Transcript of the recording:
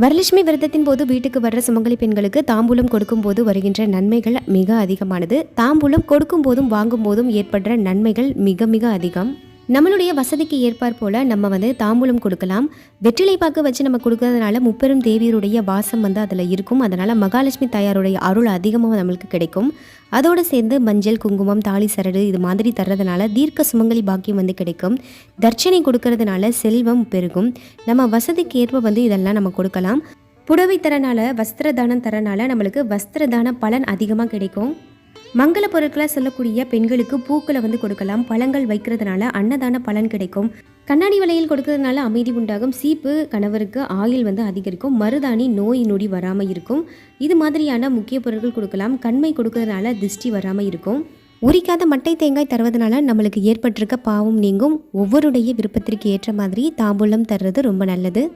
வரலட்சுமி விரதத்தின் போது வீட்டுக்கு வர்ற சுமங்கலி பெண்களுக்கு தாம்பூலம் கொடுக்கும் போது வருகின்ற நன்மைகள் மிக அதிகமானது. தாம்பூலம் கொடுக்கும் போதும் வாங்கும் போதும் ஏற்படுற நன்மைகள் மிக மிக அதிகம். நம்மளுடைய வசதிக்கு ஏற்பார் போல நம்ம தாம்பூலம் கொடுக்கலாம். வெற்றிலை பாக்கு வச்சு நம்ம கொடுக்கறதுனால முப்பெரும் தேவியருடைய வாசம் அதில் இருக்கும். அதனால மகாலட்சுமி தாயாருடைய அருள் அதிகமாக நம்மளுக்கு கிடைக்கும். அதோடு சேர்ந்து மஞ்சள், குங்குமம், தாலி சரடு இது மாதிரி தர்றதுனால தீர்க்க சுமங்கலி பாக்கியம் கிடைக்கும். தர்ச்சனை கொடுக்கறதுனால செல்வம் பெருகும். நம்ம வசதிக்கு ஏற்ப இதெல்லாம் நம்ம கொடுக்கலாம். புடவை தரனால, வஸ்திர தானம் தரனால நம்மளுக்கு வஸ்திர தான பலன் அதிகமாக கிடைக்கும். மங்கள பொருட்களை சொல்லக்கூடிய பெண்களுக்கு பூக்களை கொடுக்கலாம். பழங்கள் வைக்கிறதுனால அன்னதான பலன் கிடைக்கும். கண்ணாடி வளையல் கொடுக்கறதுனால அமைதி உண்டாகும். சீப்பு கணவருக்கு ஆயுள் அதிகரிக்கும். மருதாணி நோய் நொடி வராமல் இருக்கும். இது மாதிரியான முக்கிய பொருட்கள் கொடுக்கலாம். கண்மை கொடுக்கறதுனால திருஷ்டி வராமல் இருக்கும். உரிக்காத மட்டை தேங்காய் தருவதனால நம்மளுக்கு ஏற்பட்டிருக்க பாவம் நீங்கும். ஒவ்வொருடைய விருப்பத்திற்கு ஏற்ற மாதிரி தாம்பூலம் தர்றது ரொம்ப நல்லது.